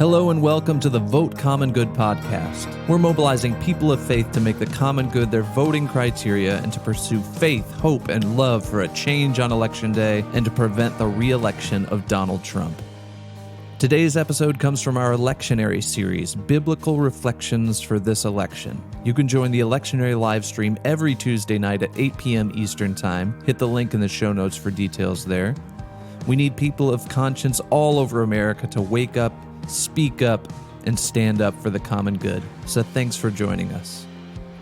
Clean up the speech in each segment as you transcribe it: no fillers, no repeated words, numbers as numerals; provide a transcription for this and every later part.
Hello and welcome to the Vote Common Good podcast. We're mobilizing people of faith to make the common good their voting criteria and to pursue faith, hope, and love for a change on Election Day and to prevent the re-election of Donald Trump. Today's episode comes from our Electionary series, Biblical Reflections for This Election. You can join the Electionary live stream every Tuesday night at 8 p.m. Eastern Time. Hit the link in the show notes for details there. We need people of conscience all over America to wake up, speak up, and stand up for the common good. So thanks for joining us.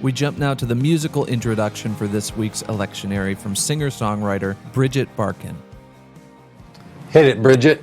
We jump now to the musical introduction for this week's Electionary from singer-songwriter Bridget Barkin. Hit it, Bridget.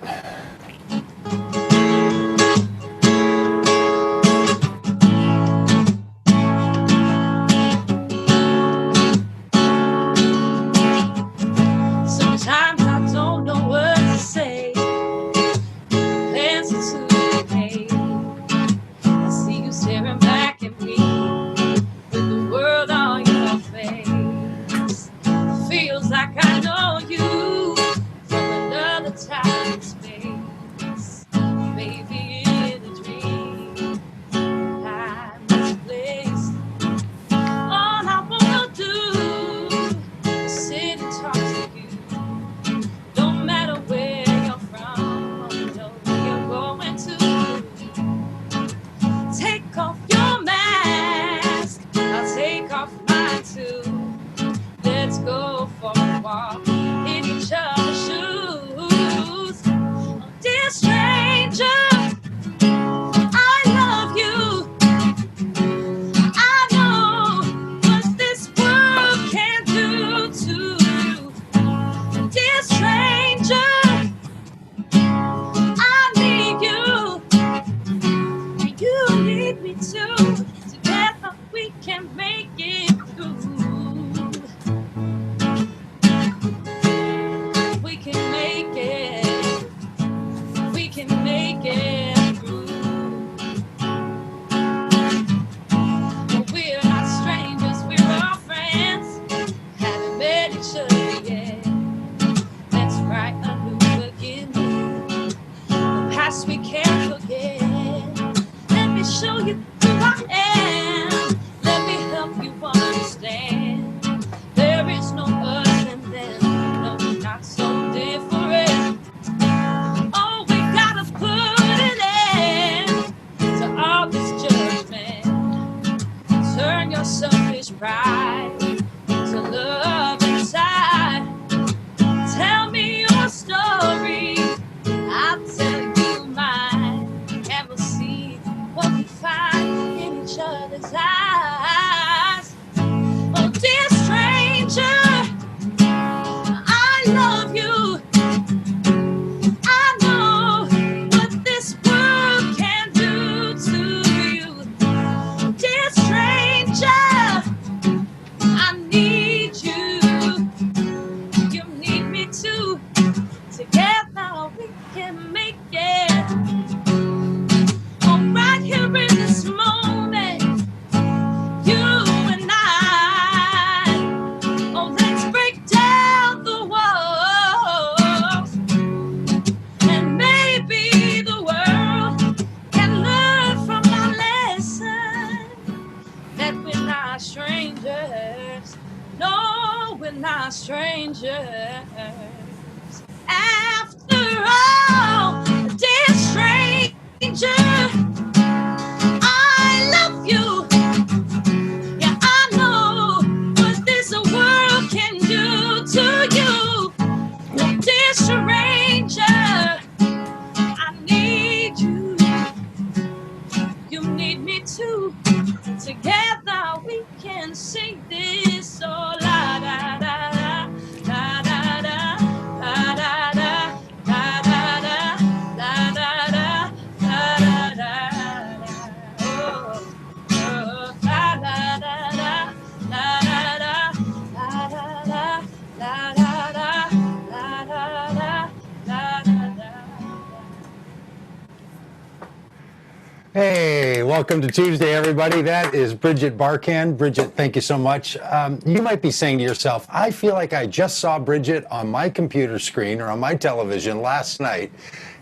welcome to Tuesday, everybody. That is Bridget Barkan. Bridget, thank you so much. You might be saying to yourself, I feel like I just saw Bridget on my computer screen or on my television last night.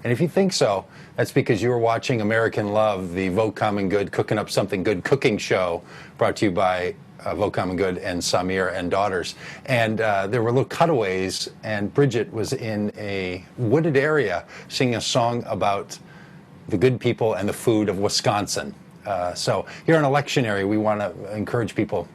And if you think so, that's because you were watching American Love, the Vote Common Good, Cooking Up Something Good cooking show brought to you by Vote Common Good and Samir and Daughters. And there were little cutaways, and Bridget was in a wooded area singing a song about the good people and the food of Wisconsin. So here on Electionary, we want to encourage people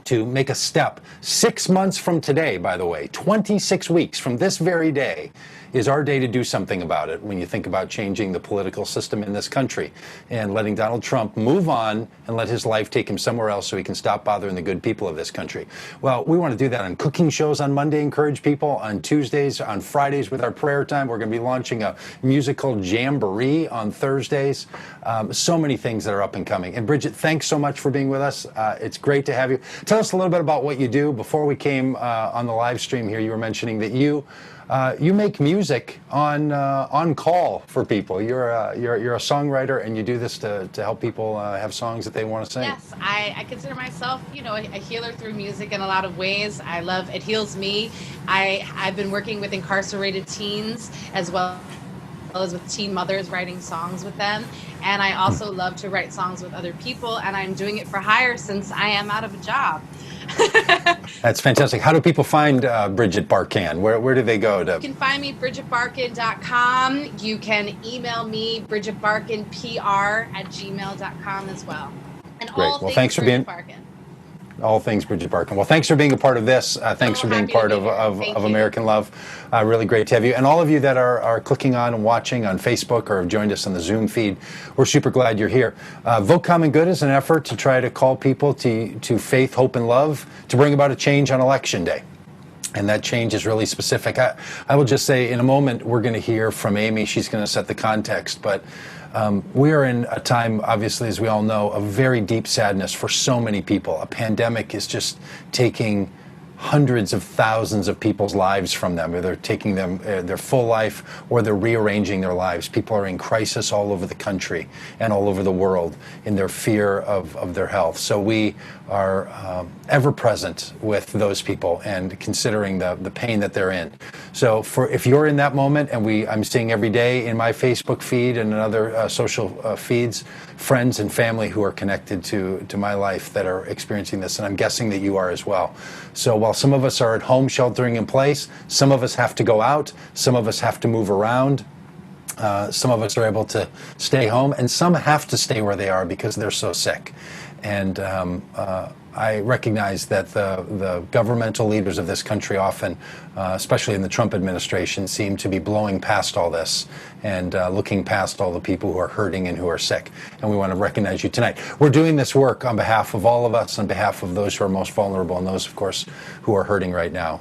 to make a step. 6 months from today, by the way, 26 weeks from this very day, is our day to do something about it when you think about changing the political system in this country and letting Donald Trump move on and let his life take him somewhere else so he can stop bothering the good people of this country. Well, we want to do that on cooking shows on Monday, encourage people, on Tuesdays, on Fridays with our prayer time. We're going to be launching a musical jamboree on Thursdays. So many things that are up and coming. And Bridget, thanks so much for being with us. It's great to have you. Tell us a little bit about what you do. Before we came on the live stream here, you were mentioning that you make music on call for people. You're a songwriter, and you do this to help people have songs that they want to sing. Yes, I consider myself, a healer through music in a lot of ways. I love it heals me. I've been working with incarcerated teens as well as with teen mothers, writing songs with them. And I also love to write songs with other people, and I'm doing it for hire since I am out of a job. That's fantastic. How do people find Bridget Barkan? Where do they go to? You can find me bridgetbarkan.com. You can email me bridgetbarkanpr@gmail.com as well. And great. all Well, thanks for Bridget being Barkan. all things Bridget Barkan. Well, thanks for being a part of this. Thanks for being part of American Love. Really great to have you. And all of you that are clicking on and watching on Facebook or have joined us on the Zoom feed, we're super glad you're here. Vote Common Good is an effort to try to call people to faith, hope, and love to bring about a change on Election Day. And that change is really specific. I will just say in a moment, we're going to hear from Amy. She's going to set the context. But we are in a time, obviously, as we all know, of very deep sadness for so many people. A pandemic is just taking hundreds of thousands of people's lives from them. Or they're taking them their full life, or they're rearranging their lives. People are in crisis all over the country and all over the world in their fear of their health. So we are ever present with those people and considering the pain that they're in. So if you're in that moment, and I'm seeing every day in my Facebook feed and in other social feeds, friends and family who are connected to my life that are experiencing this, and I'm guessing that you are as well. So while some of us are at home sheltering in place, some of us have to go out, some of us have to move around. Some of us are able to stay home, and some have to stay where they are because they're so sick. And I recognize that the governmental leaders of this country often, especially in the Trump administration, seem to be blowing past all this and looking past all the people who are hurting and who are sick. And we want to recognize you tonight. We're doing this work on behalf of all of us, on behalf of those who are most vulnerable and those, of course, who are hurting right now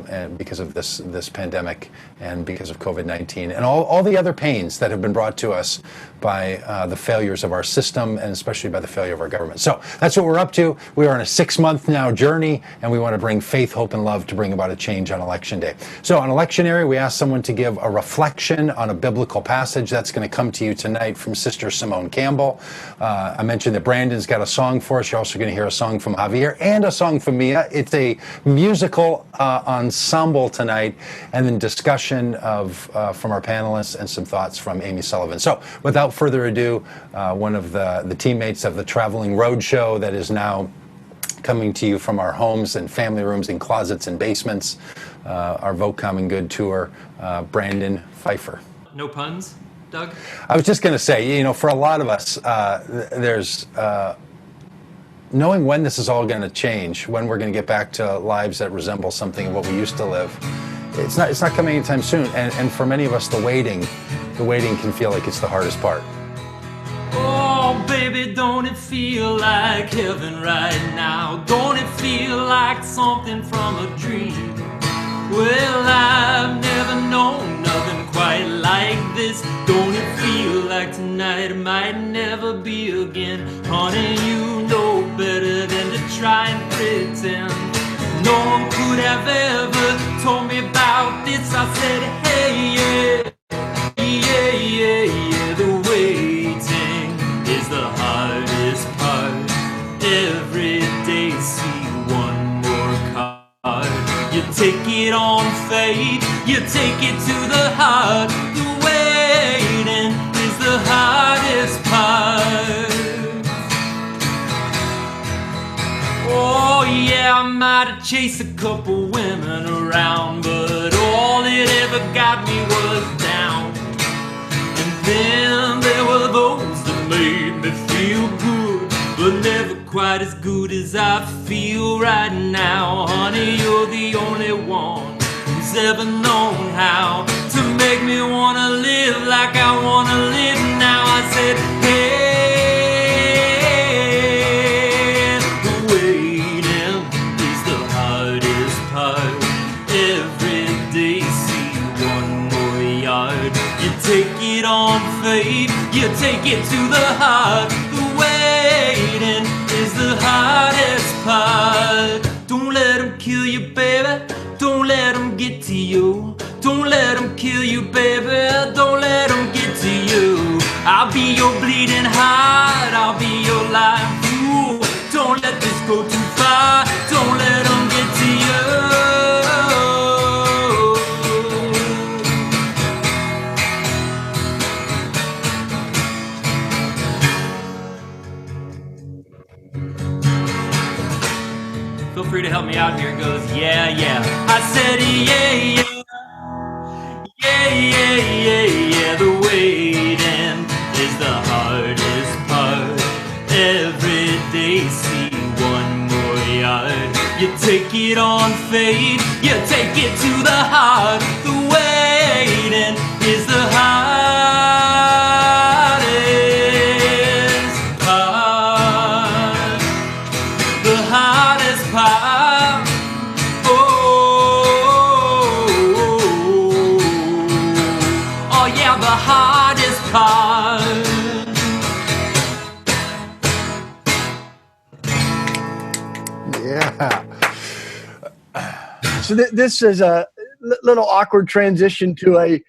and because of this pandemic and because of COVID-19 and all the other pains that have been brought to us by the failures of our system and especially by the failure of our government. So that's what we're up to. We are on a 6-month now journey, and we want to bring faith, hope, and love to bring about a change on Election Day. So on Electionary, we ask someone to give a reflection on a biblical passage. That's going to come to you tonight from Sister Simone Campbell. I mentioned that Brandon's got a song for us. You're also going to hear a song from Javier and a song from Mia. It's a musical ensemble tonight, and then discussion from our panelists and some thoughts from Amy Sullivan. So without further ado, one of the teammates of the Traveling Road Show that is now coming to you from our homes and family rooms and closets and basements, our Vote Common Good tour, Brandon Pfeiffer. No puns, Doug? I was just going to say, for a lot of us, there's knowing when this is all going to change, when we're going to get back to lives that resemble something of what we used to live. It's not coming anytime soon. And for many of us, the waiting can feel like it's the hardest part. Oh, baby, don't it feel like heaven right now? Don't it feel like something from a dream? Well, I've never known nothing quite like this. Don't it feel like tonight might never be again? Honey, you know better than to try and pretend. No one could have ever told me about this. I said, hey, yeah, the waiting is the hardest. You take it to the heart. The waiting is the hardest part. Oh yeah, I might have chased a couple women around, but all it ever got me was down. And then there were those that made me feel good, but never quite as good as I feel right now. Honey, you're the only one who's ever known how to make me wanna live like I wanna live now. I said, hey, the waiting is the hardest part. Every day, see one more yard. You take it on faith, you take it to the heart. The waiting is the hardest part. Don't let them kill you, baby. Don't let them get to you. Don't let them kill you, baby. Don't let them get to you. I'll be your bleeding heart. I'll be your life. Ooh, don't let this go too far. Don't let them get to you. Feel free to help me out here. It goes, yeah, yeah. I said, yeah, yeah. Yeah, yeah, yeah, yeah. The waiting is the hardest part. Every day, see one more yard. You take it on faith. You take it to the heart. The waiting is the hardest part. The hardest part. Oh yeah, the hardest part. Yeah. So this is a little awkward transition to a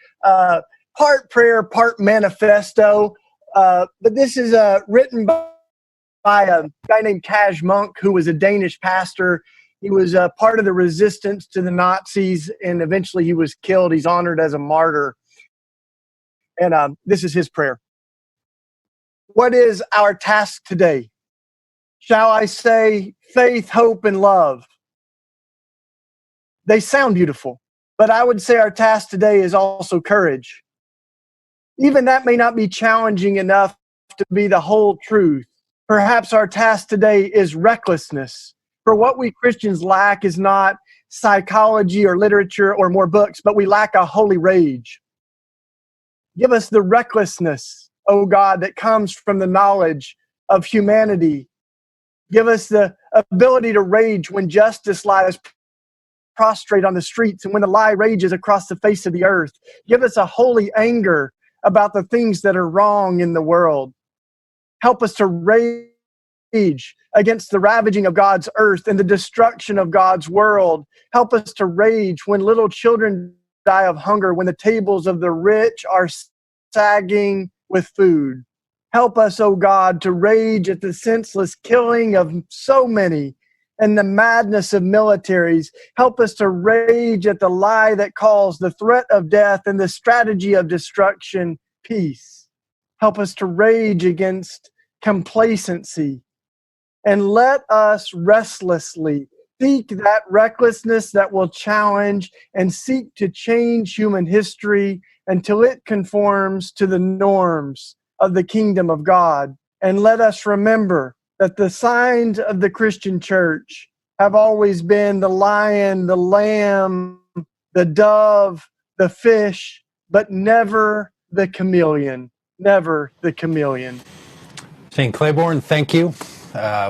part prayer, part manifesto. But this is written by a guy named Cash Monk, who was a Danish pastor. He was part of the resistance to the Nazis, and eventually he was killed. He's honored as a martyr. And this is his prayer. What is our task today? Shall I say faith, hope, and love? They sound beautiful, but I would say our task today is also courage. Even that may not be challenging enough to be the whole truth. Perhaps our task today is recklessness. For what we Christians lack is not psychology or literature or more books, but we lack a holy rage. Give us the recklessness, O God, that comes from the knowledge of humanity. Give us the ability to rage when justice lies prostrate on the streets and when the lie rages across the face of the earth. Give us a holy anger about the things that are wrong in the world. Help us to rage against the ravaging of God's earth and the destruction of God's world. Help us to rage when little children die of hunger, when the tables of the rich are sagging with food. Help us, O God, to rage at the senseless killing of so many and the madness of militaries. Help us to rage at the lie that calls the threat of death and the strategy of destruction peace. Help us to rage against complacency. And let us restlessly seek that recklessness that will challenge and seek to change human history until it conforms to the norms of the kingdom of God. And let us remember that the signs of the Christian church have always been the lion, the lamb, the dove, the fish, but never the chameleon. Never the chameleon. St. Claiborne, thank you.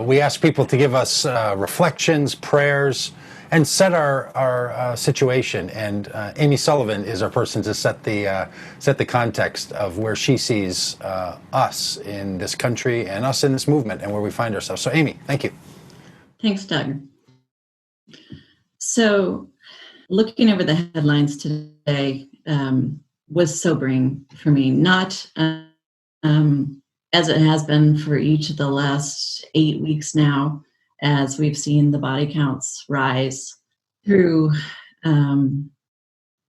We ask people to give us reflections, prayers, and set our situation. And Amy Sullivan is our person to set the context of where she sees us in this country and us in this movement and where we find ourselves. So, Amy, thank you. Thanks, Doug. So, looking over the headlines today was sobering for me. Not as it has been for each of the last 8 weeks now, as we've seen the body counts rise through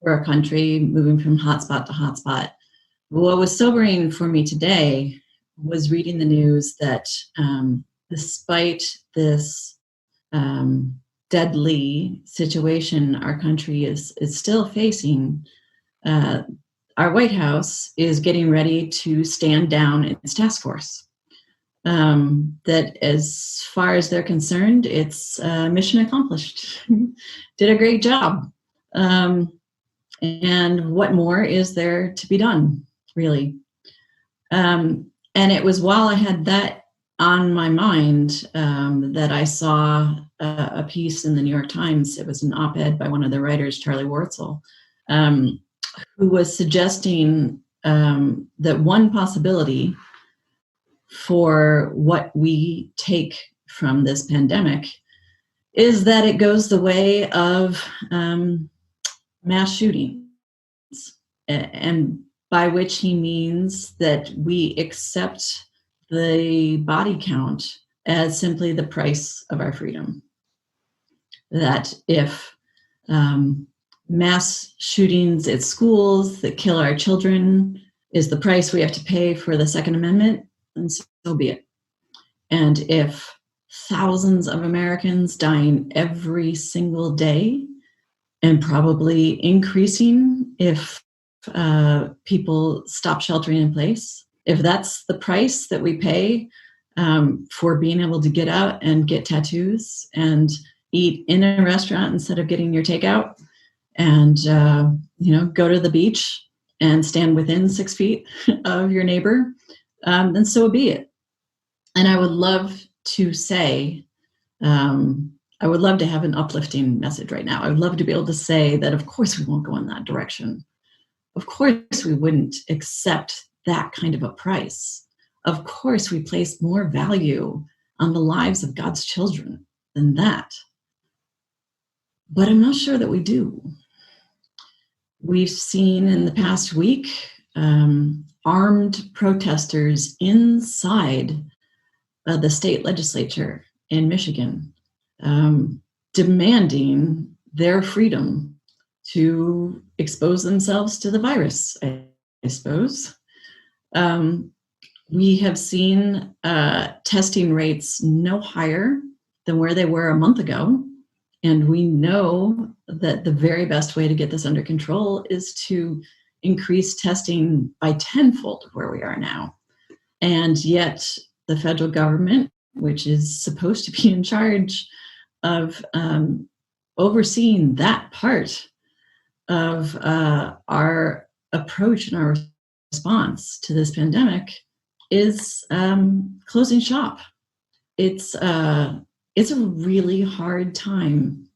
our country, moving from hotspot to hotspot. What was sobering for me today was reading the news that despite this deadly situation our country is still facing, our White House is getting ready to stand down its task force. That as far as they're concerned, it's mission accomplished. Did a great job. And what more is there to be done, really? And it was while I had that on my mind that I saw a piece in the New York Times. It was an op-ed by one of the writers, Charlie Wartzel, who was suggesting that one possibility for what we take from this pandemic is that it goes the way of mass shootings, and by which he means that we accept the body count as simply the price of our freedom. That if mass shootings at schools that kill our children is the price we have to pay for the Second Amendment, then so be it. And if thousands of Americans dying every single day, and probably increasing if people stop sheltering in place, if that's the price that we pay for being able to get out and get tattoos and eat in a restaurant instead of getting your takeout, and go to the beach and stand within 6 feet of your neighbor, then so be it. And I would love to say, I would love to have an uplifting message right now. I would love to be able to say that, of course, we won't go in that direction. Of course, we wouldn't accept that kind of a price. Of course, we place more value on the lives of God's children than that. But I'm not sure that we do. We've seen in the past week armed protesters inside the state legislature in Michigan, demanding their freedom to expose themselves to the virus, I suppose. We have seen testing rates no higher than where they were a month ago. And we know that the very best way to get this under control is to increase testing by tenfold of where we are now. And yet the federal government, which is supposed to be in charge of overseeing that part of our approach and our response to this pandemic, is closing shop. It's a really hard time,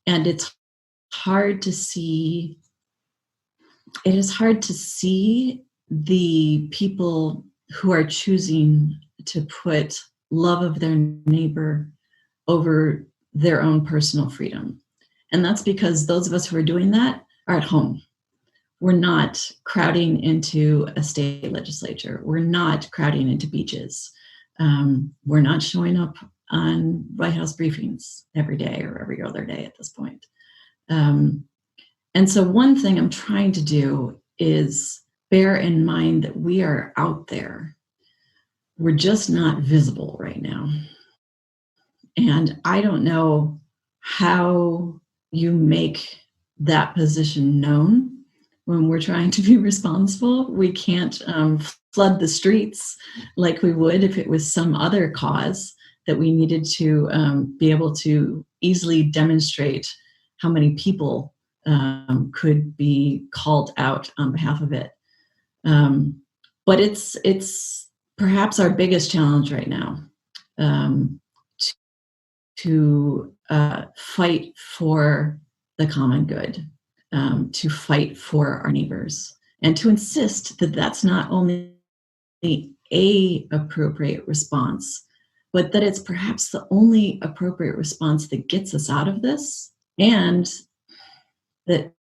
and it's hard to see. It is hard to see the people who are choosing to put love of their neighbor over their own personal freedom. And that's because those of us who are doing that are at home. We're not crowding into a state legislature. We're not crowding into beaches. We're not showing up on White House briefings every day or every other day at this point. And so one thing I'm trying to do is bear in mind that we are out there. We're just not visible right now. And I don't know how you make that position known when we're trying to be responsible. We can't flood the streets like we would if it was some other cause that we needed to be able to easily demonstrate how many people could be called out on behalf of it. But it's perhaps our biggest challenge right now, to fight for the common good, to fight for our neighbors, and to insist that that's not only a appropriate response, but that it's perhaps the only appropriate response that gets us out of this, and that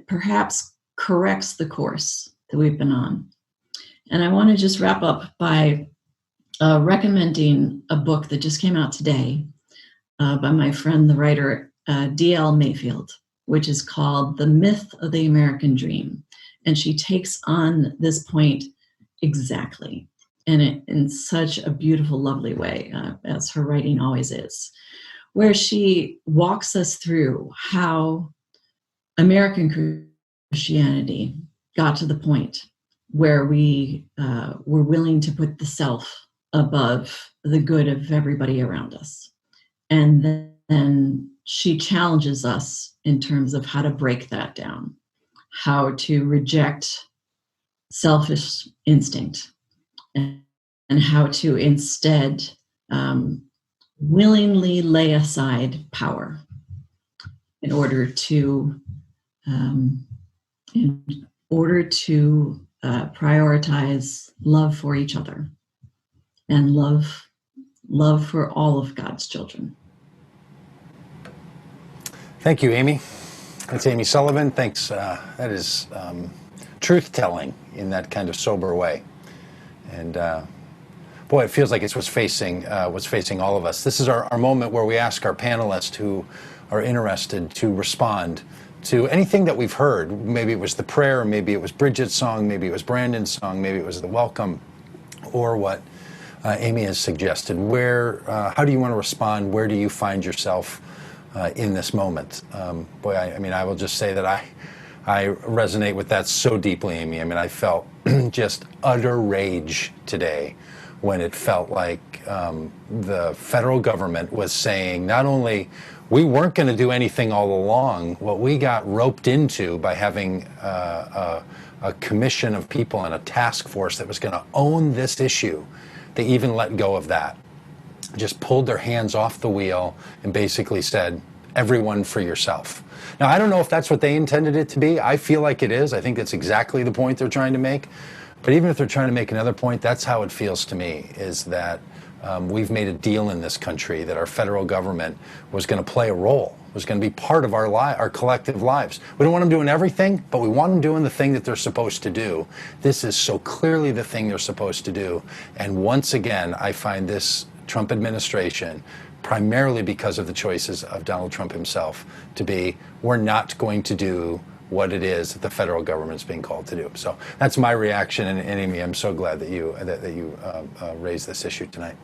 perhaps corrects the course that we've been on. And I want to just wrap up by recommending a book that just came out today by my friend, the writer D.L. Mayfield. which is called The Myth of the American Dream. And she takes on this point exactly, and in such a beautiful, lovely way, as her writing always is, where she walks us through how American Christianity got to the point where we were willing to put the self above the good of everybody around us. And then she challenges us in terms of how to break that down, how to reject selfish instinct, and how to instead willingly lay aside power in order to prioritize love for each other and love for all of God's children. Thank you, Amy. That's Amy Sullivan. Thanks. That is truth-telling in that kind of sober way. And boy, it feels like it's what's facing all of us. This is our moment where we ask our panelists who are interested to respond to anything that we've heard. Maybe it was the prayer, maybe it was Bridget's song, maybe it was Brandon's song, maybe it was the welcome, or what Amy has suggested. How do you want to respond? Where do you find yourself in this moment? Boy, I will just say that I resonate with that so deeply, Amy. I mean, I felt just utter rage today when it felt like the federal government was saying not only we weren't going to do anything all along, what we got roped into by having a commission of people and a task force that was going to own this issue, they even let go of that. Just pulled their hands off the wheel and basically said, everyone for yourself. Now, I don't know if that's what they intended it to be. I feel like it is. I think that's exactly the point they're trying to make. But even if they're trying to make another point, that's how it feels to me, is that we've made a deal in this country that our federal government was going to play a role, was going to be part of our collective lives. We don't want them doing everything, but we want them doing the thing that they're supposed to do. This is so clearly the thing they're supposed to do. And once again, I find this Trump administration, primarily because of the choices of Donald Trump himself, to be, we're not going to do what it is that the federal government's being called to do. So that's my reaction, and Amy, I'm so glad that you raised this issue tonight.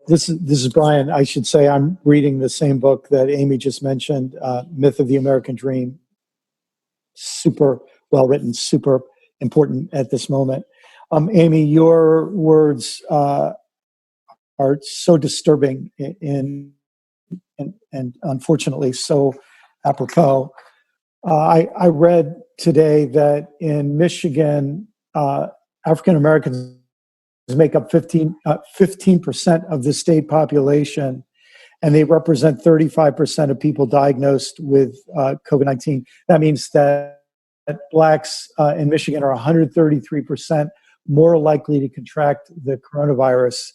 This is Brian. I should say I'm reading the same book that Amy just mentioned, Myth of the American Dream. Super well written, super important at this moment. Amy, your words are so disturbing and unfortunately so apropos. I read today that in Michigan, African Americans make up 15% of the state population, and they represent 35% of people diagnosed with COVID-19. That means that blacks in Michigan are 133% more likely to contract the coronavirus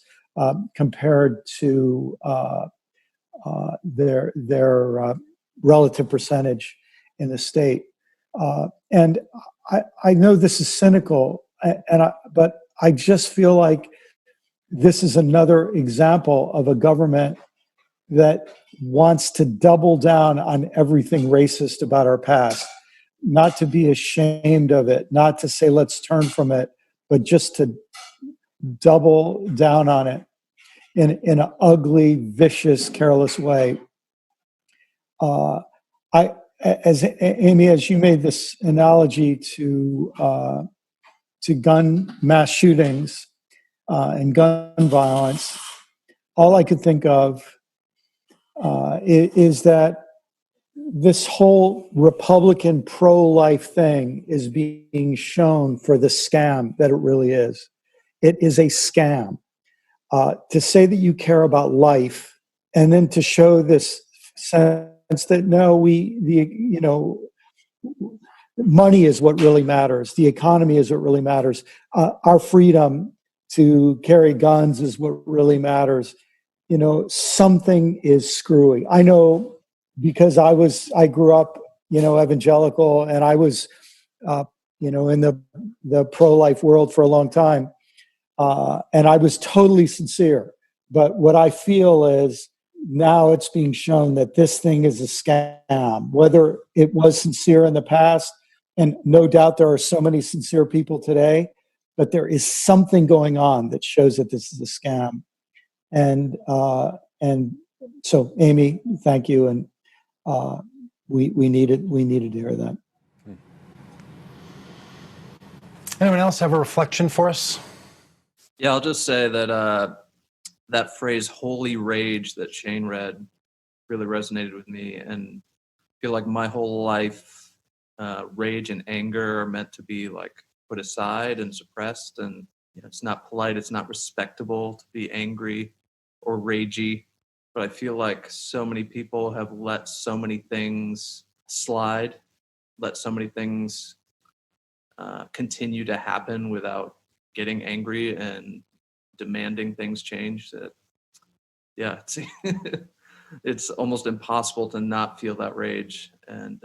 compared to their relative percentage in the state. And I know this is cynical, but I just feel like this is another example of a government that wants to double down on everything racist about our past, not to be ashamed of it, not to say let's turn from it, but just to double down on it in an ugly, vicious, careless way. Amy, as you made this analogy to gun mass shootings and gun violence, all I could think of is that this whole Republican pro-life thing is being shown for the scam that it really is. It is a scam. To say that you care about life and then to show this sense that money is what really matters. The economy is what really matters. Our freedom to carry guns is what really matters. Something is screwy. I know because I grew up, evangelical, and I was, in the pro-life world for a long time. And I was totally sincere. But what I feel is now it's being shown that this thing is a scam, whether it was sincere in the past, and no doubt there are so many sincere people today, but there is something going on that shows that this is a scam. And so, Amy, thank you, and we needed to hear that. Anyone else have a reflection for us? Yeah, I'll just say that that phrase "holy rage" that Shane read really resonated with me, and I feel like my whole life, rage and anger are meant to be like put aside and suppressed, and it's not polite, it's not respectable to be angry or ragey. But I feel like so many people have let so many things slide, let so many things continue to happen without getting angry and demanding things change, that it's it's almost impossible to not feel that rage, and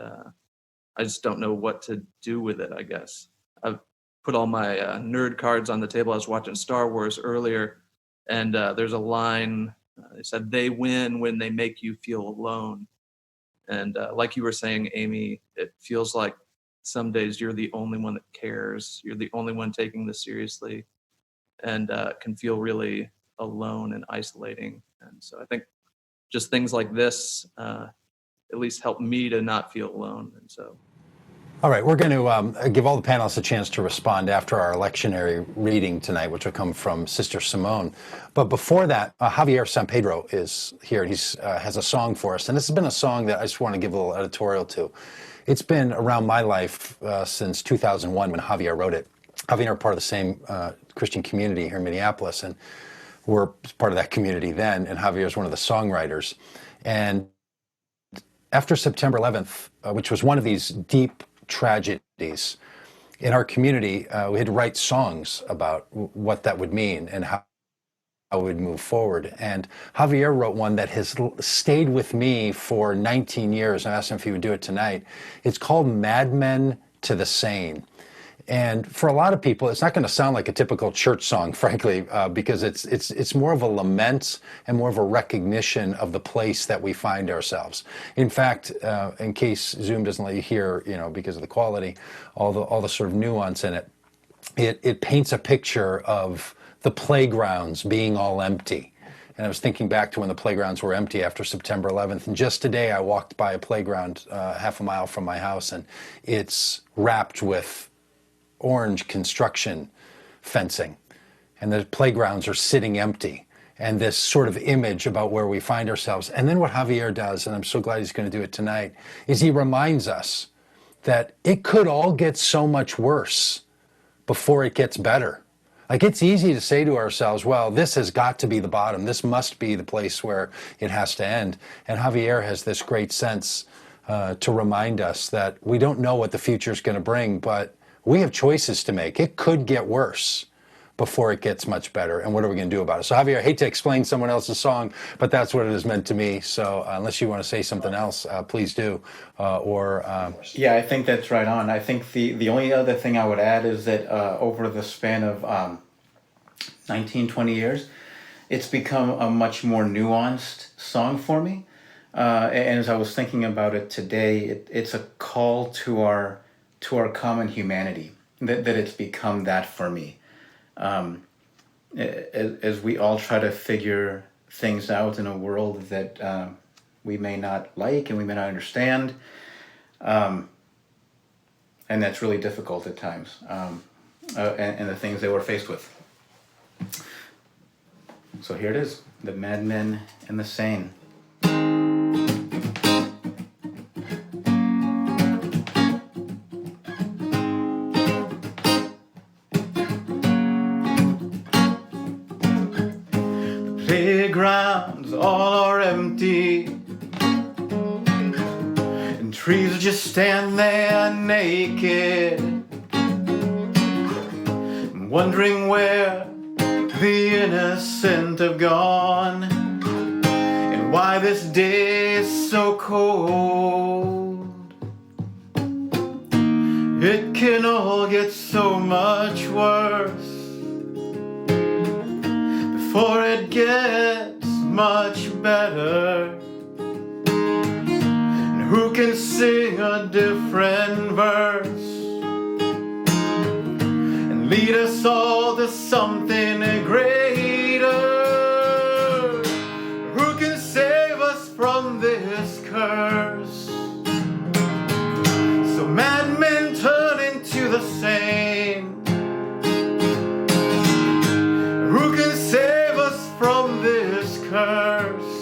I just don't know what to do with it. I guess I've put all my nerd cards on the table. I was watching Star Wars earlier, and there's a line, it said, "They win when they make you feel alone." And like you were saying, Amy, it feels like some days you're the only one that cares, you're the only one taking this seriously, and can feel really alone and isolating. And so I think just things like this at least help me to not feel alone. And so, all right, we're going to give all the panelists a chance to respond after our lectionary reading tonight, which will come from Sister Simone. But before that, Javier San Pedro is here. He has a song for us, and this has been a song that I just want to give a little editorial to. It's been around my life since 2001 when Javier wrote it. Javier and I are part of the same Christian community here in Minneapolis, and we're part of that community then, and Javier is one of the songwriters. And after September 11th, which was one of these deep tragedies in our community, we had to write songs about what that would mean and how we would move forward. And Javier wrote one that has stayed with me for 19 years. I asked him if he would do it tonight. It's called "Madmen to the Sane." And for a lot of people, it's not going to sound like a typical church song, frankly, because it's more of a lament and more of a recognition of the place that we find ourselves. In fact, in case Zoom doesn't let you hear, because of the quality, all the sort of nuance in it, it paints a picture of the playgrounds being all empty. And I was thinking back to when the playgrounds were empty after September 11th. And just today, I walked by a playground half a mile from my house, and it's wrapped with orange construction fencing, and the playgrounds are sitting empty, and this sort of image about where we find ourselves. And then what Javier does, and I'm so glad he's going to do it tonight, is he reminds us that it could all get so much worse before it gets better. Like, it's easy to say to ourselves, well, this has got to be the bottom, this must be the place where it has to end. And Javier has this great sense to remind us that we don't know what the future is going to bring, but we have choices to make. It could get worse before it gets much better. And what are we going to do about it? So, Javier, I hate to explain someone else's song, but that's what it has meant to me. So unless you want to say something else, please do. Yeah, I think that's right on. I think the only other thing I would add is that over the span of 19, 20 years, it's become a much more nuanced song for me. And as I was thinking about it today, it's a call to our common humanity, that it's become that for me. As we all try to figure things out in a world that we may not like and we may not understand, and that's really difficult at times, and the things that we're faced with. So here it is, the Madmen and the Sane. Playgrounds all are empty, and trees just stand there naked, wondering where the innocent have gone, and why this day is so cold. It can all get so much worse before it gets much better? And who can sing a different verse and lead us all to something greater? Who can save us from this curse? So madmen turn into the same. Who can save us from this curse?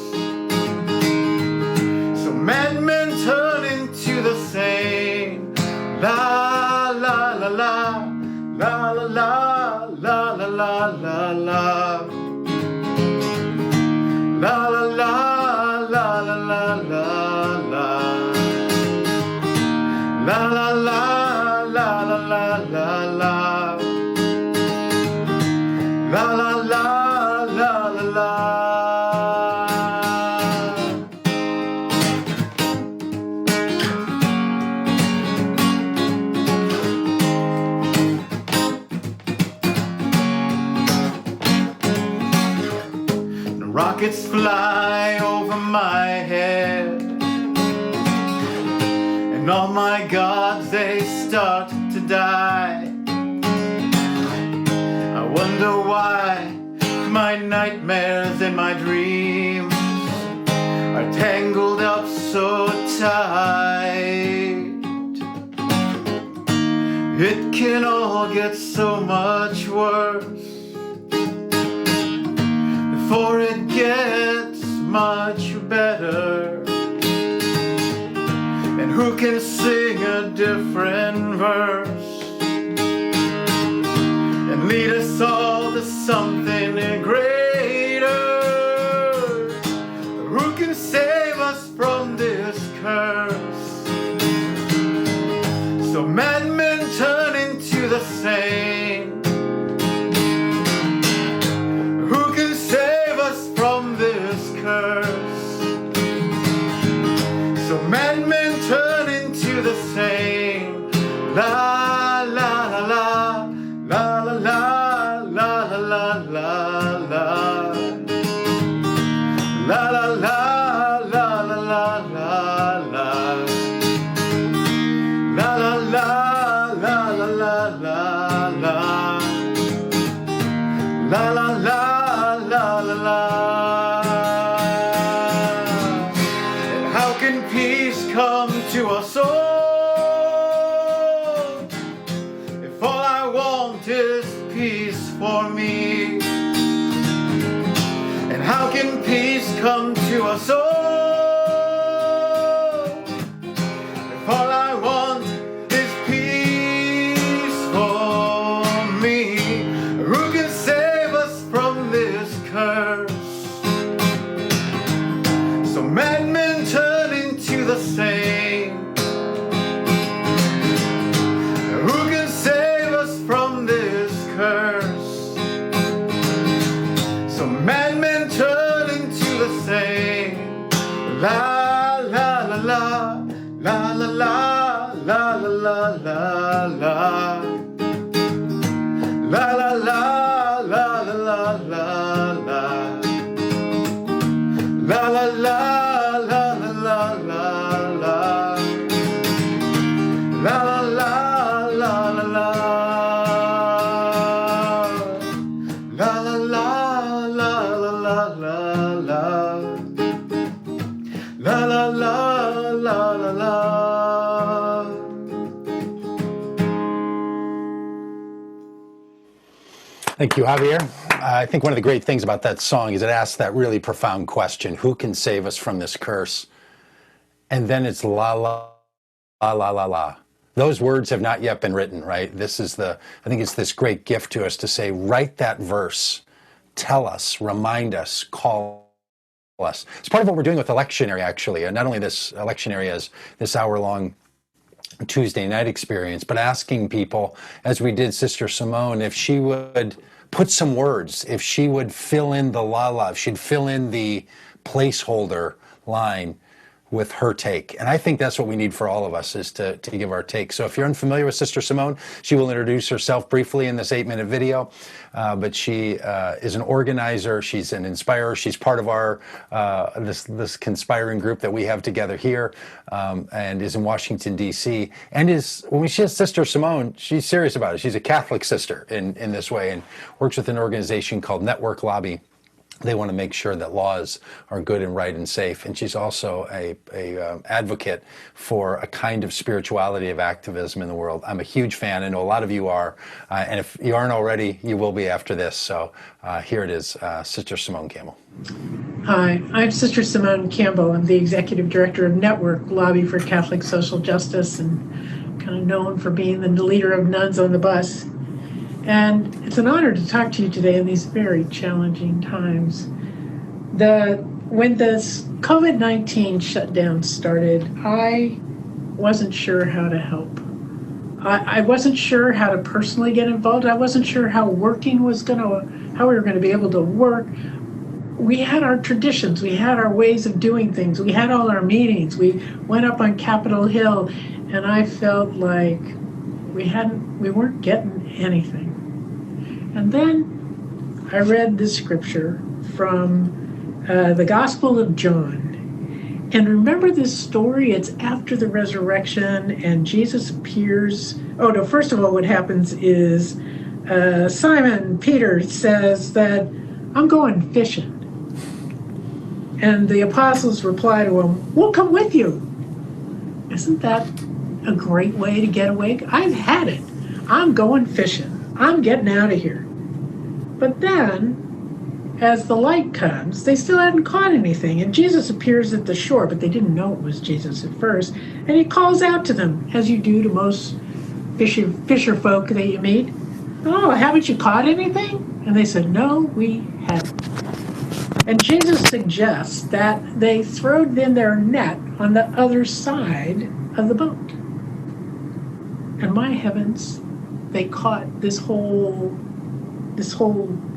So madmen turn into the same. La la la la, la la la, la la la la la. La la la, la la la la la. La la la, la la la la la. La la la, la la la. The rockets fly over my head, and all my gods, they start to die. I wonder why my nightmares and my dreams are tangled up so tight. It can all get so much worse before it gets much better. And who can sing a different verse and lead us all to something greater? Who can save us from this curse? So madmen turn into the same. Who can save us from this curse? So madmen turn into the same. La la la la, la la la, la la la la la. La la la, la la la la la. La la la, la la la la la. La la la, la la la. And how can peace come to us all if all I want is peace for me? And how can peace come to us all if all I want is peace for me? Who can save us from this curse? So madmen turn into the same. Who can save us from this curse? So madmen turn into the same. La la la la, la la la, la la la la la. La la la, la la la la la. La la la, la la la la la. La la la, la la la. La la la, la la la la la. La la la, la la la. Thank you, Javier. I think one of the great things about that song is it asks that really profound question: who can save us from this curse? And then it's la la la la la la. Those words have not yet been written, right? This is I think it's this great gift to us to say, write that verse, tell us, remind us, call us. It's part of what we're doing with Electionary, actually. And not only this Electionary as this hour-long Tuesday night experience, but asking people, as we did Sister Simone, if she would put some words, if she would fill in the la la, if she'd fill in the placeholder line, with her take. And I think that's what we need for all of us, is to give our take. So if you're unfamiliar with Sister Simone, she will introduce herself briefly in this 8-minute video. But she is an organizer. She's an inspirer. She's part of our this conspiring group that we have together here, and is in Washington, D.C. And when she says Sister Simone, she's serious about it. She's a Catholic sister in this way, and works with an organization called Network Lobby. They want to make sure that laws are good and right and safe. And she's also a advocate for a kind of spirituality of activism in the world. I'm a huge fan. I know a lot of you are. And if you aren't already, you will be after this. So here it is, Sister Simone Campbell. Hi, I'm Sister Simone Campbell. I'm the Executive Director of Network Lobby for Catholic Social Justice, and kind of known for being the leader of Nuns on the Bus. And it's an honor to talk to you today in these very challenging times. When this COVID-19 shutdown started, I wasn't sure how to help. I wasn't sure how to personally get involved. I wasn't sure how we were going to be able to work. We had our traditions. We had our ways of doing things. We had all our meetings. We went up on Capitol Hill, and I felt like we weren't getting anything. And then I read this scripture from the Gospel of John. And remember this story? It's after the resurrection, and Jesus appears. Oh, no, first of all, what happens is Simon Peter says that, I'm going fishing. And the apostles reply to him, we'll come with you. Isn't that a great way to get away? I've had it. I'm going fishing. I'm getting out of here. But then, as the light comes, they still hadn't caught anything. And Jesus appears at the shore, but they didn't know it was Jesus at first. And he calls out to them, as you do to most fisher folk that you meet. Oh, haven't you caught anything? And they said, no, we haven't. And Jesus suggests that they throw in their net on the other side of the boat. And my heavens, they caught this whole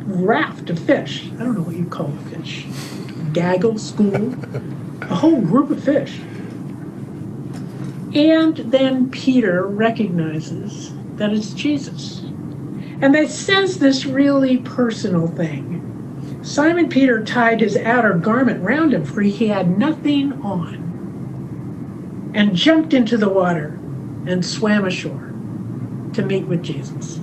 raft of fish. I don't know what you call a fish. Gaggle, school, a whole group of fish. And then Peter recognizes that it's Jesus. And that says this really personal thing. Simon Peter tied his outer garment round him, for he had nothing on, and jumped into the water and swam ashore to meet with Jesus.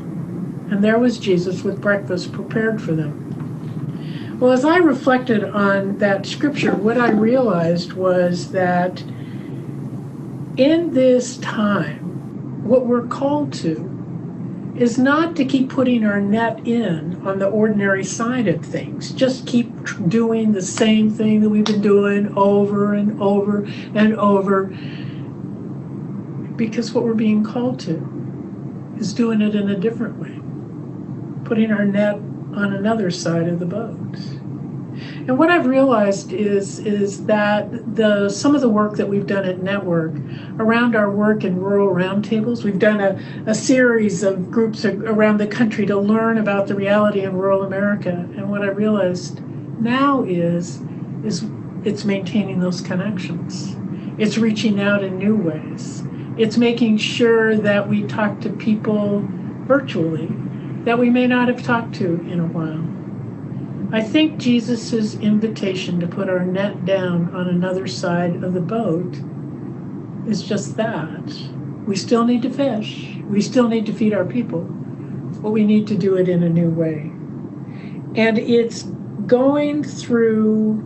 And there was Jesus with breakfast prepared for them. Well, as I reflected on that scripture, what I realized was that in this time, what we're called to is not to keep putting our net in on the ordinary side of things. Just keep doing the same thing that we've been doing over and over and over. Because what we're being called to is doing it in a different way. Putting our net on another side of the boat. And what I've realized is that some of the work that we've done at Network around our work in rural roundtables, we've done a series of groups around the country to learn about the reality in rural America. And what I realized now is it's maintaining those connections. It's reaching out in new ways. It's making sure that we talk to people virtually that we may not have talked to in a while. I think Jesus' invitation to put our net down on another side of the boat is just that. We still need to fish. We still need to feed our people, but we need to do it in a new way. And it's going through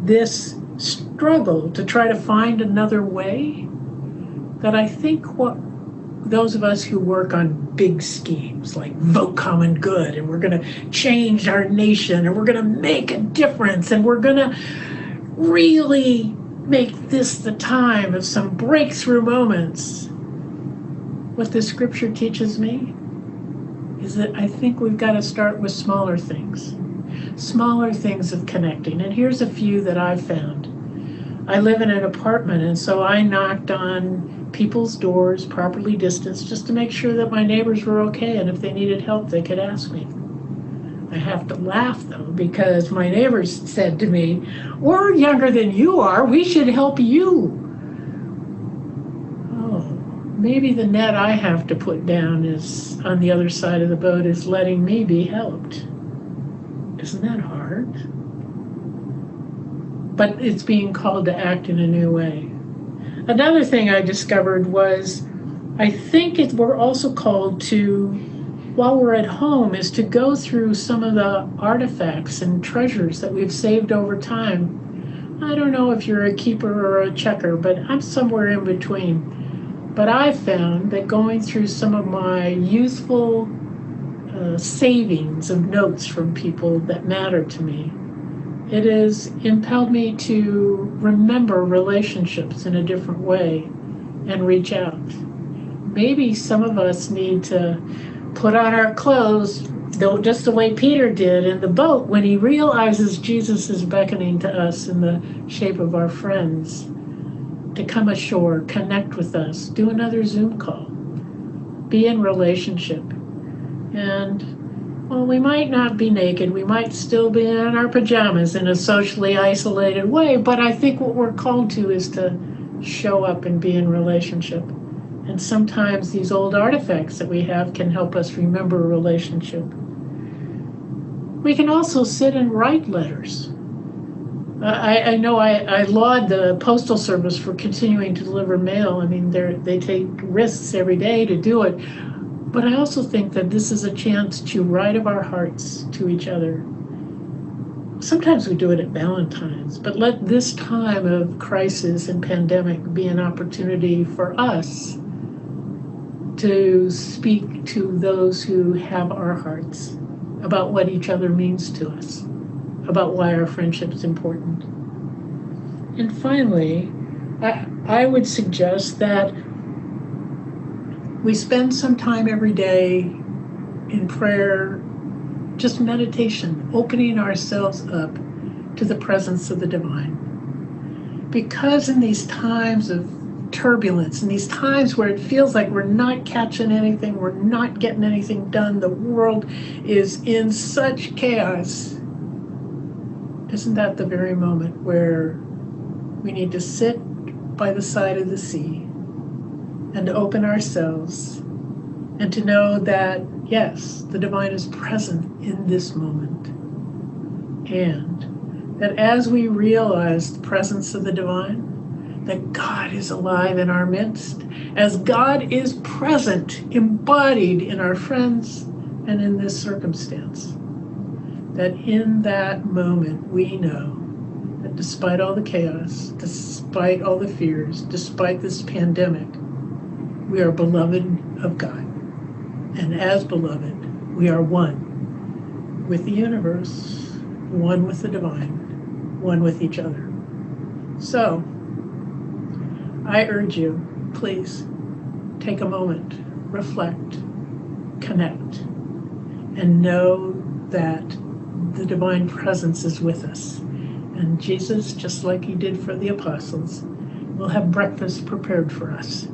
this struggle to try to find another way that I think what those of us who work on big schemes like vote common good, and we're going to change our nation, and we're going to make a difference, and we're going to really make this the time of some breakthrough moments. What the scripture teaches me is that I think we've got to start with smaller things of connecting. And here's a few that I've found. I live in an apartment, and so I knocked on people's doors, properly distanced, just to make sure that my neighbors were okay, and if they needed help, they could ask me. I have to laugh, though, because my neighbors said to me, "We're younger than you are. We should help you." Oh, maybe the net I have to put down is on the other side of the boat is letting me be helped. Isn't that hard? But it's being called to act in a new way. Another thing I discovered was I think we're also called to, while we're at home, is to go through some of the artifacts and treasures that we've saved over time. I don't know if you're a keeper or a checker, but I'm somewhere in between. But I've found that going through some of my youthful savings of notes from people that matter to me, it has impelled me to remember relationships in a different way and reach out. Maybe some of us need to put on our clothes, just the way Peter did in the boat when he realizes Jesus is beckoning to us in the shape of our friends, to come ashore, connect with us, do another Zoom call, be in relationship. And, well, we might not be naked, we might still be in our pajamas in a socially isolated way, but I think what we're called to is to show up and be in relationship. And sometimes these old artifacts that we have can help us remember a relationship. We can also sit and write letters. I know I laud the Postal Service for continuing to deliver mail. I mean, they take risks every day to do it. But I also think that this is a chance to write of our hearts to each other. Sometimes we do it at Valentine's, but let this time of crisis and pandemic be an opportunity for us to speak to those who have our hearts about what each other means to us, about why our friendship's important. And finally, I would suggest that we spend some time every day in prayer, just meditation, opening ourselves up to the presence of the divine. Because in these times of turbulence, in these times where it feels like we're not catching anything, we're not getting anything done, the world is in such chaos, isn't that the very moment where we need to sit by the side of the sea and to open ourselves and to know that, yes, the divine is present in this moment. And that as we realize the presence of the divine, that God is alive in our midst, as God is present, embodied in our friends and in this circumstance, that in that moment we know that despite all the chaos, despite all the fears, despite this pandemic, we are beloved of God. And as beloved, we are one with the universe, one with the divine, one with each other. So, I urge you, please, take a moment, reflect, connect, and know that the divine presence is with us. And Jesus, just like he did for the apostles, will have breakfast prepared for us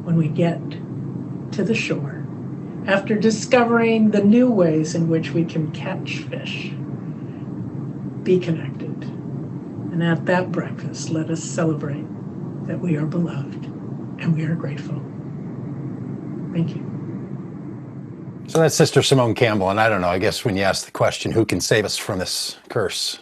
when we get to the shore, after discovering the new ways in which we can catch fish, be connected. And at that breakfast, let us celebrate that we are beloved and we are grateful. Thank you. So that's Sister Simone Campbell, and I don't know, I guess when you ask the question, who can save us from this curse?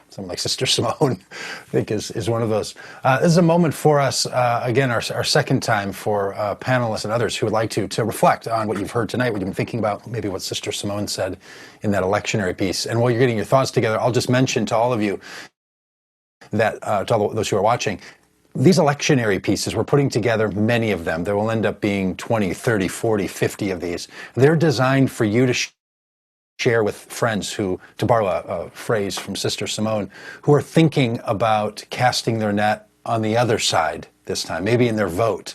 Someone like Sister Simone, I think, is one of those. This is a moment for us, again, our second time for panelists and others who would like to reflect on what you've heard tonight, what you've been thinking about, maybe what Sister Simone said in that electionary piece. And while you're getting your thoughts together, I'll just mention to all of you that, to all those who are watching, these electionary pieces, we're putting together many of them. There will end up being 20, 30, 40, 50 of these. They're designed for you to share with friends who, to borrow a phrase from Sister Simone, who are thinking about casting their net on the other side this time, maybe in their vote.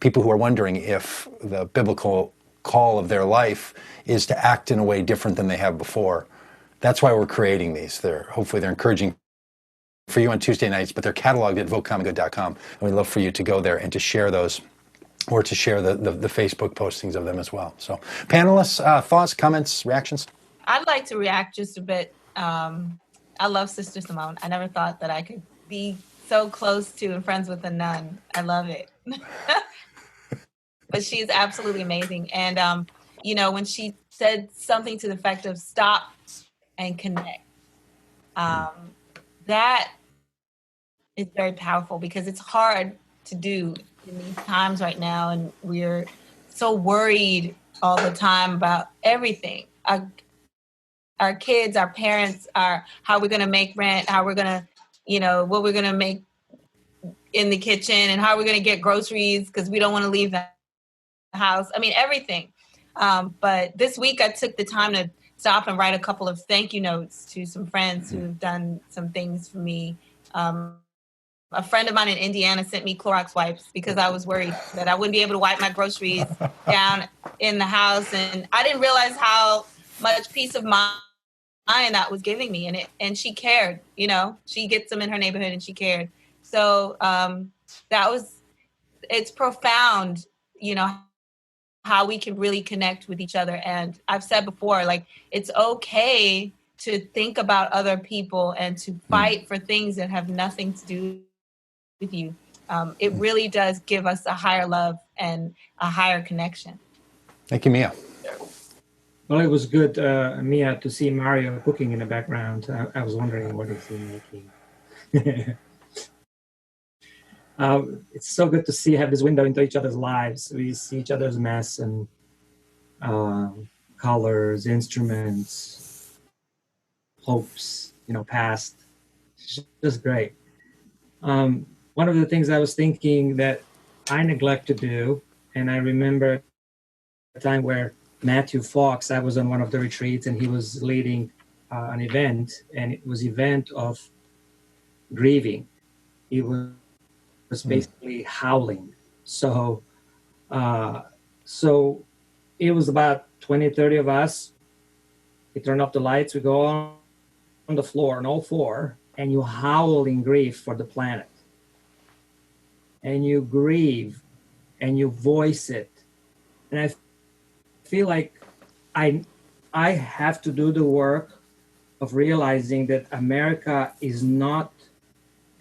People who are wondering if the biblical call of their life is to act in a way different than they have before. That's why we're creating these. Hopefully they're encouraging for you on Tuesday nights, but they're cataloged at votecommongood.com, and we'd love for you to go there and to share those or to share the Facebook postings of them as well. So panelists, thoughts, comments, reactions? I'd like to react just a bit. I love Sister Simone. I never thought that I could be so close to and friends with a nun. I love it. But she's absolutely amazing. And, you know, when she said something to the effect of stop and connect, that is very powerful because it's hard to do in these times right now. And we're so worried all the time about everything. Our kids, our parents, how we're going to make rent, how we're going to, you know, what we're going to make in the kitchen and how we're going to get groceries because we don't want to leave the house. I mean, everything. But this week I took the time to stop and write a couple of thank you notes to some friends who've done some things for me. A friend of mine in Indiana sent me Clorox wipes because I was worried that I wouldn't be able to wipe my groceries down in the house. And I didn't realize how much peace of mind that was giving me. And she cared, you know, she gets them in her neighborhood and she cared. So it's profound, you know, how we can really connect with each other. And I've said before, like, it's okay to think about other people and to fight for things that have nothing to do with you. It really does give us a higher love and a higher connection. Thank you, Mia. Well, it was good, Mia, to see Mario cooking in the background. I was wondering what is he making. It's so good to have this window into each other's lives. We see each other's mess and colors, instruments, hopes, you know, past. It's just great. One of the things I was thinking that I neglect to do, and I remember a time where Matthew Fox, I was on one of the retreats and he was leading an event, and it was event of grieving. He was basically howling. So it was about 20, 30 of us. We turn off the lights, we go on the floor on all four, and you howl in grief for the planet. And you grieve and you voice it. And I feel like I have to do the work of realizing that America is not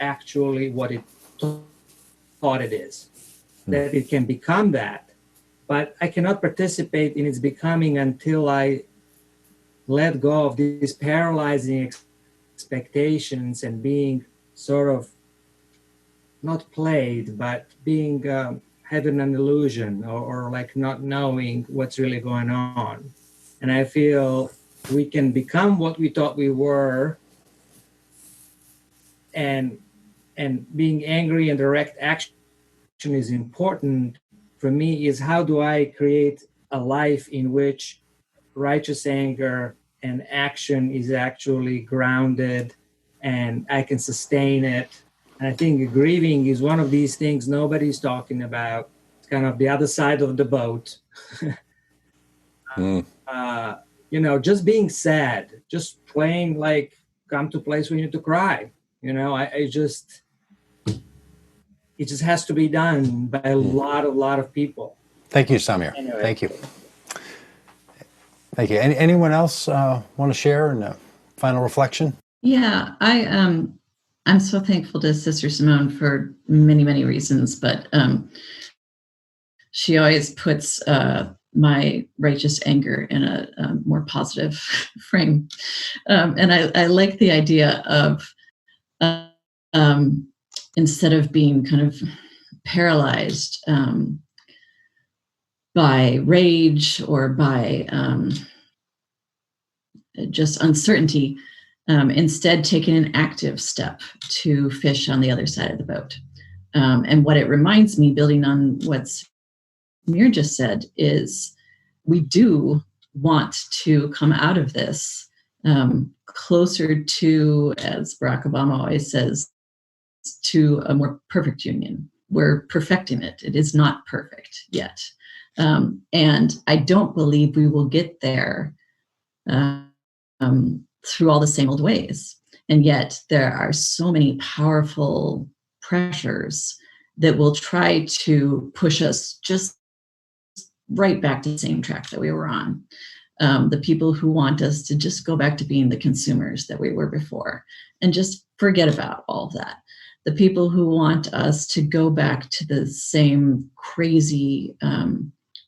actually what it thought it is, that it can become that, but I cannot participate in its becoming until I let go of these paralyzing expectations and being sort of not played, but being having an illusion or like not knowing what's really going on. And I feel we can become what we thought we were, and being angry and direct action is important. For me, is how do I create a life in which righteous anger and action is actually grounded and I can sustain it. And I think grieving is one of these things nobody's talking about. It's kind of the other side of the boat. You know, just being sad, just plain like come to a place where you need to cry. You know, it just has to be done by a lot of people. Thank you, Samir. Anyway. Thank you. Thank you. Anyone else want to share in a final reflection? Yeah, I'm so thankful to Sister Simone for many, many reasons, but she always puts my righteous anger in a more positive frame. And I like the idea of instead of being kind of paralyzed by rage or by just uncertainty, instead taking an active step to fish on the other side of the boat. And what it reminds me, building on what Samir just said, is we do want to come out of this closer to, as Barack Obama always says, to a more perfect union. We're perfecting it. It is not perfect yet. And I don't believe we will get there through all the same old ways. And yet there are so many powerful pressures that will try to push us just right back to the same track that we were on. The people who want us to just go back to being the consumers that we were before and just forget about all of that. The people who want us to go back to the same crazy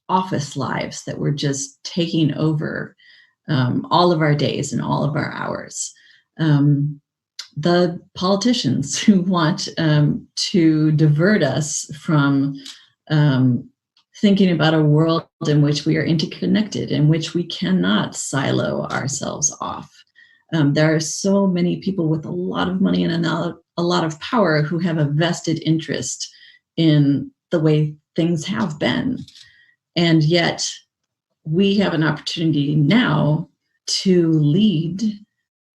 office lives that were just taking over all of our days and all of our hours. The politicians who want to divert us from thinking about a world in which we are interconnected, in which we cannot silo ourselves off. There are so many people with a lot of money and a lot of power who have a vested interest in the way things have been. And yet we have an opportunity now to lead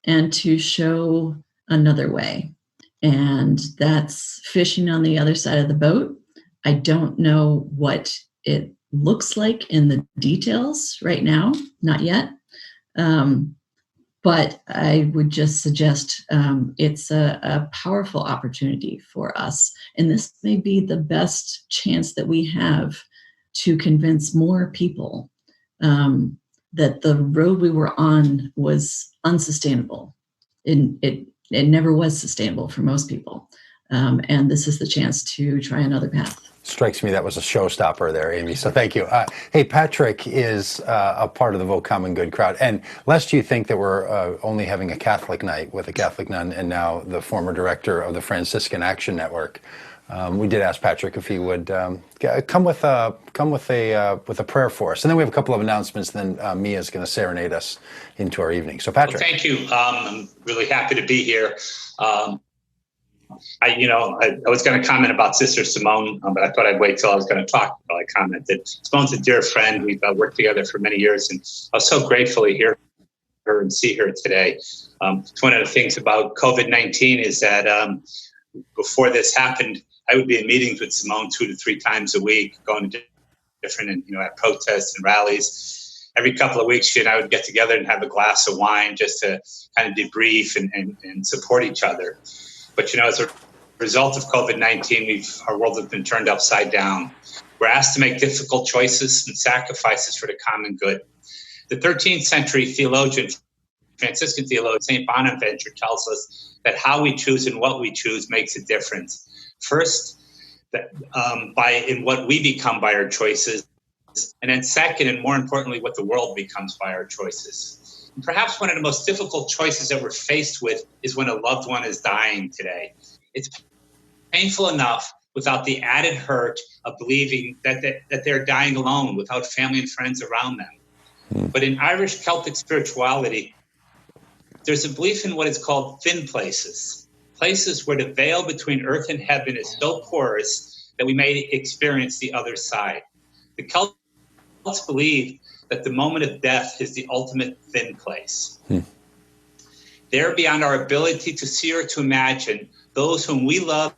and to show another way. And that's fishing on the other side of the boat. I don't know what it looks like in the details right now, not yet. But I would just suggest it's a powerful opportunity for us. And this may be the best chance that we have to convince more people that the road we were on was unsustainable. It never was sustainable for most people. And this is the chance to try another path. Strikes me that was a showstopper there, Amy. So thank you. Hey, Patrick is a part of the Vote Common Good crowd. And lest you think that we're only having a Catholic night with a Catholic nun and now the former director of the Franciscan Action Network, we did ask Patrick if he would come with a prayer for us. And then we have a couple of announcements. Then Mia's going to serenade us into our evening. So Patrick. Well, thank you. I'm really happy to be here. I was going to comment about Sister Simone, but I thought I'd wait till I was going to talk while I commented. Simone's a dear friend. We've worked together for many years, and I was so grateful to hear her and see her today. It's one of the things about COVID-19 is that before this happened, I would be in meetings with Simone 2 to 3 times a week, going to different, at protests and rallies. Every couple of weeks, she and I would get together and have a glass of wine just to kind of debrief and support each other. But, as a result of COVID-19, our world has been turned upside down. We're asked to make difficult choices and sacrifices for the common good. The 13th century theologian, Franciscan theologian, St. Bonaventure, tells us that how we choose and what we choose makes a difference. First, in what we become by our choices, and then second, and more importantly, what the world becomes by our choices. And perhaps one of the most difficult choices that we're faced with is when a loved one is dying today. It's painful enough without the added hurt of believing that they're dying alone without family and friends around them. But in Irish Celtic spirituality, there's a belief in what is called thin places, places where the veil between earth and heaven is so porous that we may experience the other side. The Celts believe that the moment of death is the ultimate thin place. There, beyond our ability to see or to imagine, those whom we love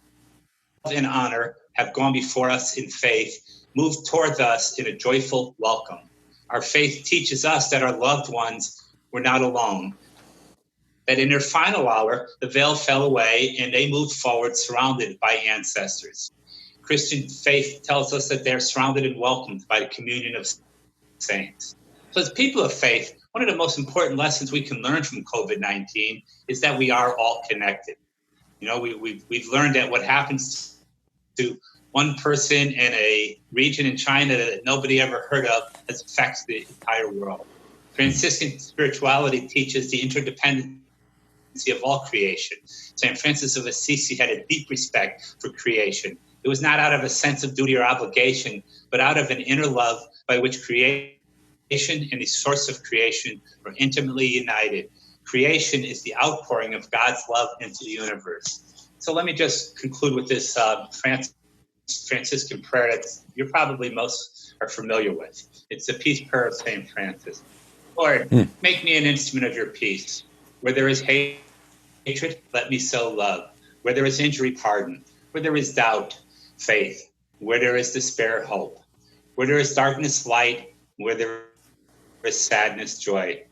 and honor have gone before us in faith, moved towards us in a joyful welcome. Our faith teaches us that our loved ones were not alone, that in their final hour, the veil fell away and they moved forward surrounded by ancestors. Christian faith tells us that they're surrounded and welcomed by the communion of saints. So as people of faith, one of the most important lessons we can learn from COVID-19 is that we are all connected. We've learned that what happens to one person in a region in China that nobody ever heard of affects the entire world. Franciscan spirituality teaches the interdependency of all creation. St. Francis of Assisi had a deep respect for creation. It was not out of a sense of duty or obligation, but out of an inner love by which creation and the source of creation are intimately united. Creation is the outpouring of God's love into the universe. So let me just conclude with this Franciscan prayer that you're probably most are familiar with. It's the peace prayer of St. Francis. Lord, make me an instrument of your peace. Where there is hatred, let me sow love. Where there is injury, pardon. Where there is doubt, faith. Where there is despair, hope. Where there is darkness, light. Where there is sadness, joy.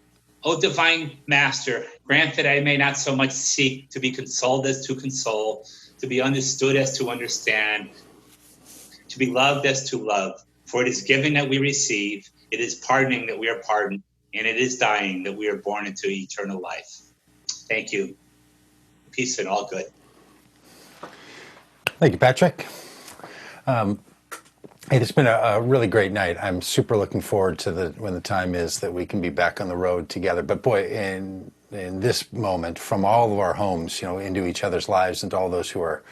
O divine Master, grant that I may not so much seek to be consoled as to console, to be understood as to understand, to be loved as to love. For it is giving that we receive, it is pardoning that we are pardoned, and it is dying that we are born into eternal life. Thank you. Peace and all good. Thank you, Patrick. Hey, it's been a really great night. I'm super looking forward to when the time is that we can be back on the road together. But boy, in this moment, from all of our homes, into each other's lives, and to all those who are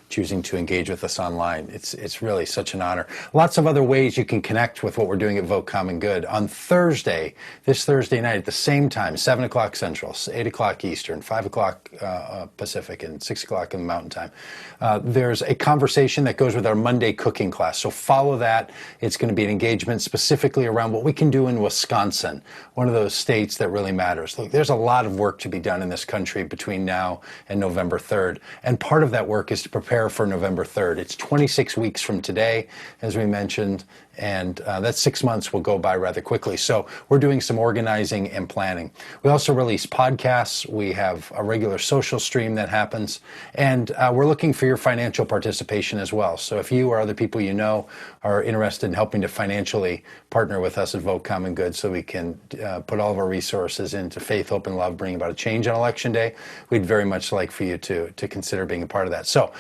choosing to engage with us online, it's really such an honor. Lots of other ways you can connect with what we're doing at Vote Common Good. On Thursday, this Thursday night at the same time, 7 o'clock Central, 8 o'clock Eastern, 5 o'clock Pacific, and 6 o'clock in the Mountain Time, there's a conversation that goes with our Monday cooking class. So follow that. It's going to be an engagement specifically around what we can do in Wisconsin, one of those states that really matters. Look, there's a lot of work to be done in this country between now and November 3rd. And part of that work is to prepare for November 3rd. It's 26 weeks from today, as we mentioned, and that 6 months will go by rather quickly. So we're doing some organizing and planning. We also release podcasts. We have a regular social stream that happens, and we're looking for your financial participation as well. So if you or other people you know are interested in helping to financially partner with us at Vote Common Good so we can put all of our resources into faith, hope, and love, bring about a change on Election Day, we'd very much like for you to consider being a part of that. So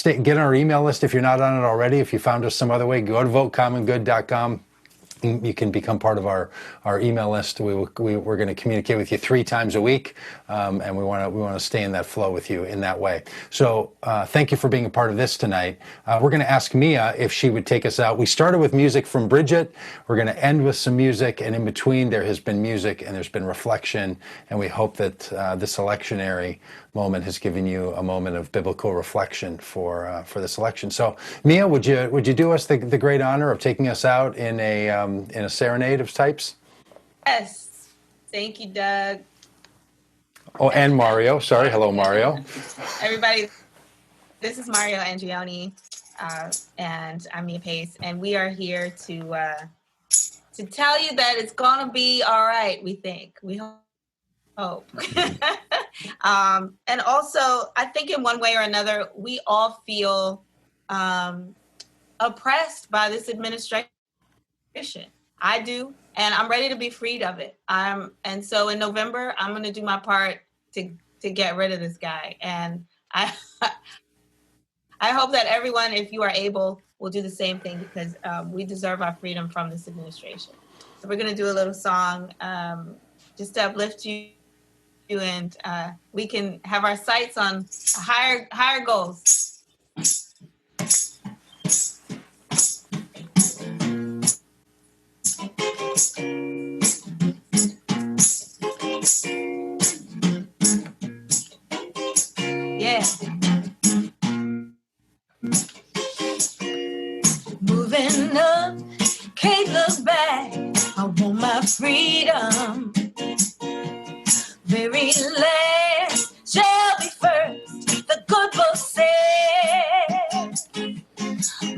get on our email list if you're not on it already. If you found us some other way, go to votecommongood.com. You can become part of our email list. We're going to communicate with you 3 times a week, and we want to stay in that flow with you in that way. So thank you for being a part of this tonight. We're going to ask Mia if she would take us out. We started with music from Bridget. We're going to end with some music, and in between there has been music and there's been reflection, and we hope that this electionary moment has given you a moment of biblical reflection for this election. So Mia, would you do us the great honor of taking us out in a serenade of types? Yes. Thank you, Doug. Oh, and Mario. Sorry. Hello, Mario. Everybody, this is Mario Angioni, and I'm Mia Pace, and we are here to tell you that it's gonna be all right. We think. We hope. And also, I think in one way or another, we all feel oppressed by this administration. I do, and I'm ready to be freed of it. And so in November, I'm going to do my part to get rid of this guy. And I hope that everyone, if you are able, will do the same thing, because we deserve our freedom from this administration. So we're going to do a little song just to uplift you, and we can have our sights on higher goals. Yeah. Moving up, can't look back. I want my freedom. Very last shall be first, the good book says.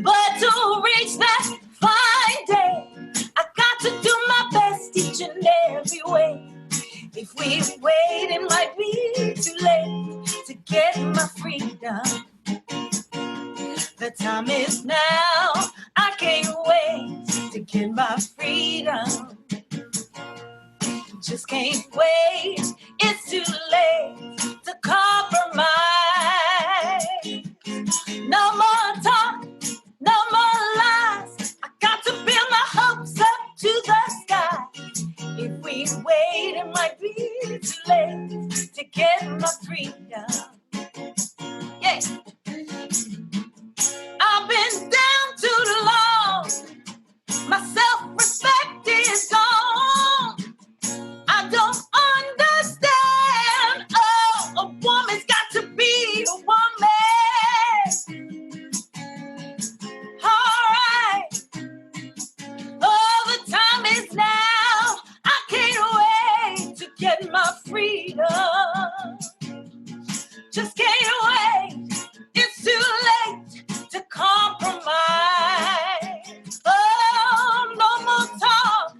But to reach that fine day, I got to do my best each and every way. If we wait, it might be too late to get my freedom. The time is now, I can't wait to get my freedom. Just can't wait, it's too late to compromise. No more talk, no more lies. I got to build my hopes up to the sky. If we wait, it might be too late to get my freedom. Yeah. I've been down too long. My self-respect is gone. I don't understand. Oh, a woman's got to be a woman. All right. Oh, the time is now. I can't wait to get my freedom. Just can't wait. It's too late to compromise. Oh, no more talk,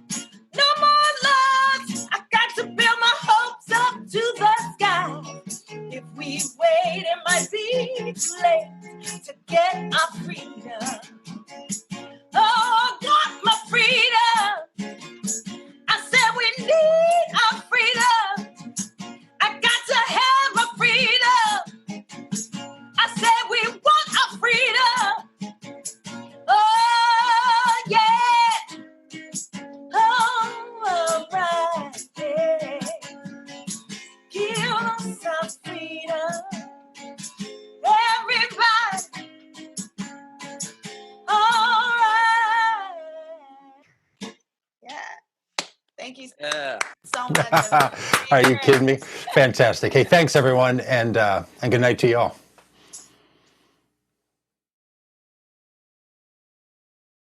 no more love. I got to build my hopes up to the sky. If we wait, it might be too late to get our freedom. Are you kidding me? Fantastic. Hey, thanks everyone, and good night to you all.